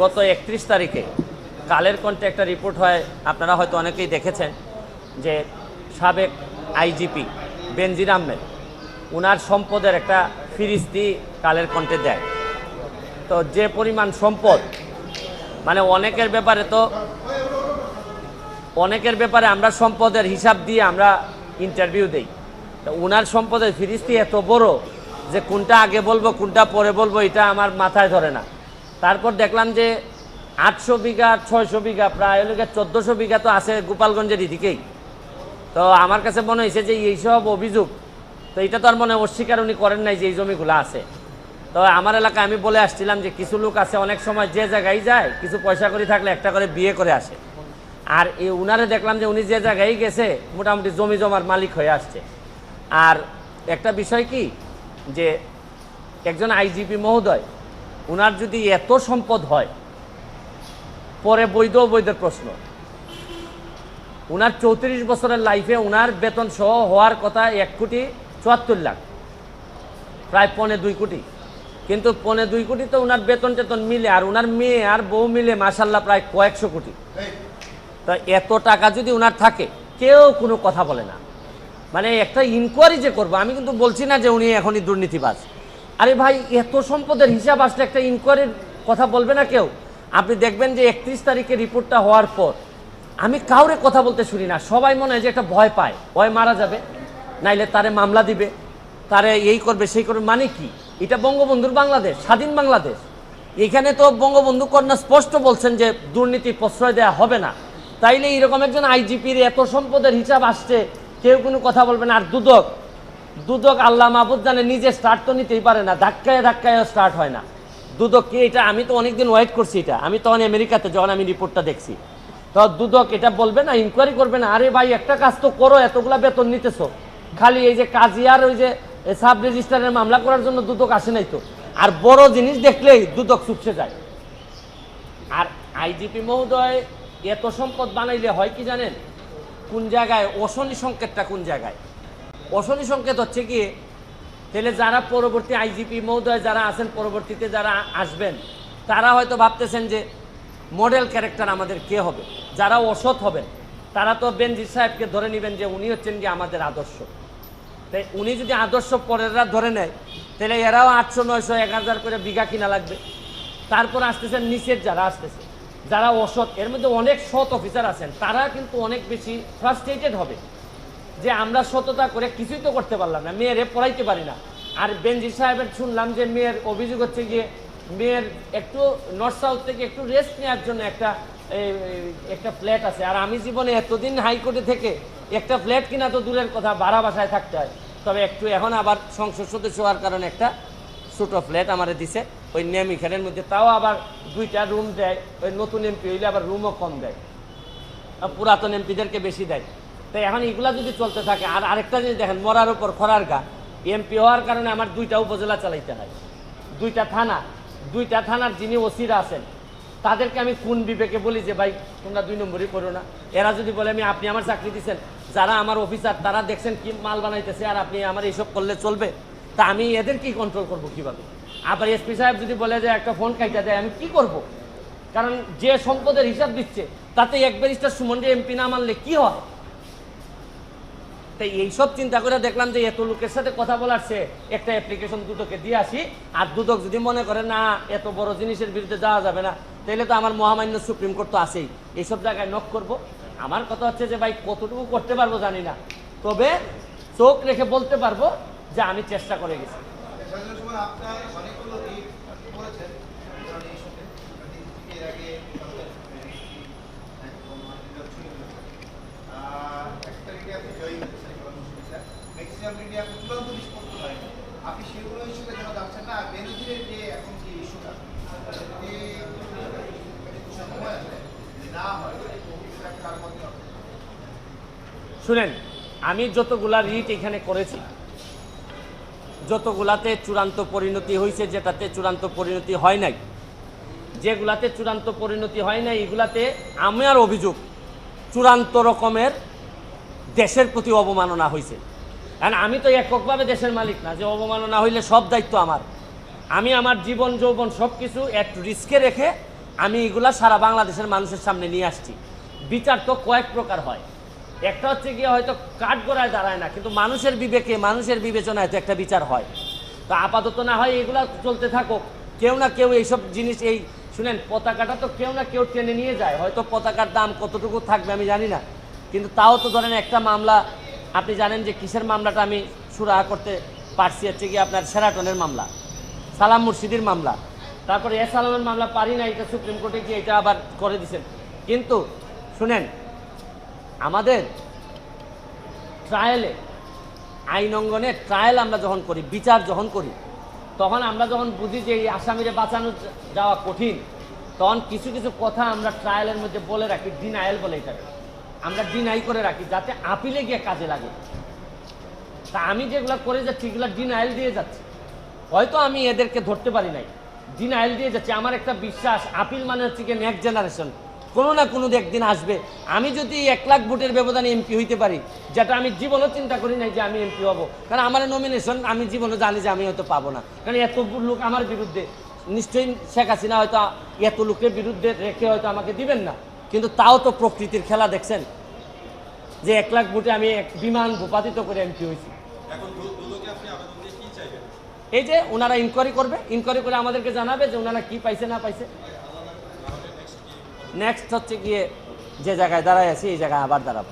গত 31 তারিখে কালের কণ্ঠে একটা রিপোর্ট হয়, আপনারা হয়তো অনেকেই দেখেছেন, যে সাবেক আইজিপি বেনজির আহমেদ উনার সম্পদের একটা ফিরিস্তি কালের কণ্ঠে দেয়। তো যে পরিমাণ সম্পদ, মানে অনেকের ব্যাপারে আমরা সম্পদের হিসাব দিয়ে আমরা ইন্টারভিউ দেই। তো উনার সম্পদের ফিরিস্তি এত বড় যে কোনটা আগে বলবো কোনটা পরে বলবো এটা আমার মাথায় ধরে না। তারপর দেখলাম যে 800 বিঘা 600 বিঘা প্রায় 1400 বিঘা তো আছে গোপালগঞ্জের এদিকেই। তো আমার কাছে মনে হয়েছে যে এইসব অভিযোগ, তো এটা তো আর মনে অস্বীকার উনি করেন নাই যে এই জমিগুলো আছে। তো আমার এলাকায় আমি বলে আসছিলাম যে কিছু লোক আছে অনেক সময় যে জায়গায় যায় কিছু পয়সা করে থাকলে একটা করে বিয়ে করে আসে, আর এই উনারে দেখলাম যে উনি যে জায়গায় গেছে মোটামুটি জমি জমার মালিক হয়ে আসছে। আর একটা বিষয় কি, যে একজন আইজিপি মহোদয় উনার যদি এত সম্পদ হয়, পরে বৈধ অবৈধের প্রশ্ন, উনার 34 বছরের লাইফে উনার বেতন সহ হওয়ার কথা 1,74,00,000, প্রায় 1.25 কোটি। কিন্তু 1.25 কোটি তো উনার বেতন টেতন মিলে আর উনার মেয়ে আর বউ মিলে মাশাল্লাহ প্রায় কয়েকশো কোটি। তা এত টাকা যদি উনার থাকে কেউ কোনো কথা বলে না। মানে একটা ইনকোয়ারি যে করবো, আমি কিন্তু বলছি না যে উনি এখনই দুর্নীতিবাজ। আরে ভাই, এত সম্পদের হিসাব আসলে একটা ইনকোয়ারির কথা বলবে না কেউ? আপনি দেখবেন যে 31 তারিখে রিপোর্টটা হওয়ার পর আমি কাউরে কথা বলতে শুনি না। সবাই মনে হয় যে একটা ভয় পায়, ভয় মারা যাবে, নাইলে তারে মামলা দিবে, তারে এই করবে সেই করবে। মানে কি, এটা বঙ্গবন্ধুর বাংলাদেশ, স্বাধীন বাংলাদেশ। এখানে তো বঙ্গবন্ধু কন্যা স্পষ্ট বলছেন যে দুর্নীতি প্রশ্রয় দেওয়া হবে না। তাইলে এরকম একজন আইজিপির এত সম্পদের হিসাব আসছে, কেউ কোনো কথা বলবে না। আর দুদক আল্লাহ মাহবুদ জানে, নিজে স্টার্ট তো নিতেই পারে না, ধাক্কায় স্টার্ট হয় না। দুদক কি এটা? আমি তো অনেকদিন ওয়েট করছি এটা, আমি তখন আমেরিকাতে যখন আমি রিপোর্টটা দেখছি, তো দুদক এটা বলবে না, ইনকোয়ারি করবে না? আরে ভাই, একটা কাজ তো করো, এতগুলা বেতন নিতেছো, খালি এই যে কাজী আর ওই যে সাব রেজিস্ট্রারের মামলা করার জন্য দুদক আসে নাই তো। আর বড় জিনিস দেখলেই দুদক চুপসে যায়। আর আইজিপি মহোদয় এত সম্পদ বানাইলে হয় কি জানেন? কোন জায়গায় অশনি সংকেতটা, কোন জায়গায় অশনি সংকেত হচ্ছে কি, তাহলে যারা পরবর্তী আইজিপি মহোদয় যারা আছেন, পরবর্তীতে যারা আসবেন, তারা হয়তো ভাবতেছেন যে মডেল ক্যারেক্টার আমাদের কে হবে। যারা অসৎ হবেন তারা তো বেনজির সাহেবকে ধরে নেবেন যে উনি হচ্ছেন কি আমাদের আদর্শ। তাই উনি যদি আদর্শ পরেররা ধরে নেয়, তাহলে এরাও 800, 900, 1000 করে বিঘা কিনা লাগবে। তারপর আসতেছেন নিচের যারা আসতেছে, যারা অসৎ, এর মধ্যে অনেক সৎ অফিসার আছেন, তারা কিন্তু অনেক বেশি ফ্রাস্ট্রেটেড হবে যে আমরা সততা করে কিছুই তো করতে পারলাম না, মেয়েরে পড়াইতে পারি না। আর বেনজির সাহেবের শুনলাম যে মেয়ের অভিযোগ হচ্ছে গিয়ে মেয়ের একটু নর্থ সাউথ থেকে একটু রেস্ট নেওয়ার জন্য একটা ফ্ল্যাট আছে। আর আমি জীবনে এতদিন হাইকোর্টে থেকে একটা ফ্ল্যাট কিনা তো দূরের কথা, ভাড়া বাসায় থাকতে হয়। তবে একটু এখন আবার সংসদ সদস্য হওয়ার কারণে একটা ছোটো ফ্ল্যাট আমারে দিছে ওই নেমিখানের মধ্যে, তাও আবার 2টা রুম দেয়। ওই নতুন এমপি হইলে আবার রুমও কম দেয়, পুরাতন এমপিদেরকে বেশি দেয়। তাই এখন এগুলা যদি চলতে থাকে, আর আরেকটা জিনিস দেখেন, মরার উপর খরার গা, এমপি হওয়ার কারণে আমার 2টা উপজেলা চালাইতে হয়, 2টা থানার যিনি ওসিরা আছেন তাদেরকে আমি কোন বিবেকে বলি যে ভাই তোমরা 2 নম্বরই করো না? এরা যদি বলে আপনি আমার চাকরি দিচ্ছেন, যারা আমার অফিসার তারা দেখছেন কি মাল বানাইতেছে, আর আপনি আমার এইসব করলে চলবে? তা আমি এদের কি কন্ট্রোল করবো কিভাবে? আবার এসপি সাহেব যদি বলে যে একটা ফোন কাইটা দেয়, আমি কি করব? কারণ যে সম্পদের হিসাব দিচ্ছে তাতে এক ব্যারিস্টার সুমনকে এমপি না মানলে কি হয়? তাই এইসব চিন্তা করে দেখলাম যে এত লোকের সাথে কথা বলার চেয়ে একটা অ্যাপ্লিকেশন দুদকে দিয়ে আসি। আর দুদক যদি মনে করে না এত বড় জিনিসের বিরুদ্ধে যাওয়া যাবে না, তাহলে তো আমার মহামান্য সুপ্রিম কোর্ট তো আছেই, এইসব জায়গায় নক করব। আমার কথা হচ্ছে যে ভাই কতটুকু করতে পারবো জানি না, তবে চোখ রেখে বলতে পারবো যে আমি চেষ্টা করে গেছি। আপনি সেগুলো ইস্যুতে কেন যাচ্ছেন না? বেনজিরের যে এখন যে ইস্যুটা না হয়, শুনেন, আমি যতগুলা রিট এখানে করেছি, যতগুলাতে চূড়ান্ত পরিণতি হয়েছে, যেটাতে চূড়ান্ত পরিণতি হয় নাই, যেগুলাতে চূড়ান্ত পরিণতি হয় নাই, এগুলাতে আমার অভিযোগ চূড়ান্ত রকমের দেশের প্রতি অবমাননা হয়েছে। কারণ আমি তো এককভাবে দেশের মালিক না যে অবমাননা হইলে সব দায়িত্ব আমার। আমি আমার জীবন যৌবন সব কিছু একটু রিস্কে রেখে আমি এগুলা সারা বাংলাদেশের মানুষের সামনে নিয়ে আসছি। বিচার তো কয়েক প্রকার হয়, একটা হচ্ছে গিয়ে হয়তো কাঠগড়ায় দাঁড়ায় না, কিন্তু মানুষের বিবেকে মানুষের বিবেচনায় তো একটা বিচার হয়। তো আপাতত না হয় এগুলা চলতে থাকুক, কেউ না কেউ এইসব জিনিস, এই শুনেন পতাকাটা তো কেউ না কেউ টেনে নিয়ে যায়, হয়তো পতাকার দাম কতটুকু থাকবে আমি জানি না, কিন্তু তাও তো ধরেন একটা মামলা, আপনি জানেন যে কিসের মামলাটা আমি সুরাহা করতে পারছি, হচ্ছে গিয়ে আপনার শেরাটনের মামলা, সালাম মুর্শিদির মামলা, তারপরে সালামের মামলা পারি না, এটা সুপ্রিম কোর্টে গিয়ে এটা আবার করে দিয়েছেন। কিন্তু শুনেন, আমাদের ট্রায়ালে, আইন অঙ্গনে ট্রায়াল আমরা যখন করি, বিচার যখন করি, তখন আমরা যখন বুঝি যে এই আসামিরে বাঁচানো যাওয়া কঠিন, তখন কিছু কিছু কথা আমরা ট্রায়ালের মধ্যে বলে রাখি, ডিনায়াল বলে এটাকে, আমরা ডিনাই করে রাখি যাতে আপিলে গিয়ে কাজে লাগে। তা আমি যেগুলো করে যাচ্ছি এগুলো ডিনায়াল দিয়ে যাচ্ছি, হয়তো আমি এদেরকে ধরতে পারি নাই, ডিনায়াল দিয়ে যাচ্ছি। আমার একটা বিশ্বাস, আপিল মানে হচ্ছে কি নেক্সট জেনারেশন, কোনো না কোনো একদিন আসবে। আমি যদি 1 লাখ ভোটের ব্যবধানে এমপি হইতে পারি, যেটা আমি জীবনও চিন্তা করি নাই যে আমি এমপি হব, কারণ আমার নমিনেশন আমি জীবনে জানি যে আমি হয়তো পাবো না, কারণ এত লোক আমার বিরুদ্ধে, নিশ্চয়ই শেখ হাসিনা হয়তো এত লোকের বিরুদ্ধে রেখে হয়তো আমাকে দিবেন না, কিন্তু তাও তো প্রকৃতির খেলা দেখছেন যে 1 লাখ ভোটে আমি এক বিমান ভূপাতিত করে এমপি হয়েছি। এই যে ওনারা ইনকোয়ারি করবে, ইনকোয়ারি করে আমাদেরকে জানাবে যে ওনারা কি পাইছে না পাইছে। নেক্সট হচ্ছে গিয়ে যে জায়গায় দাঁড়ায় আছি এই জায়গায় আবার দাঁড়াবো।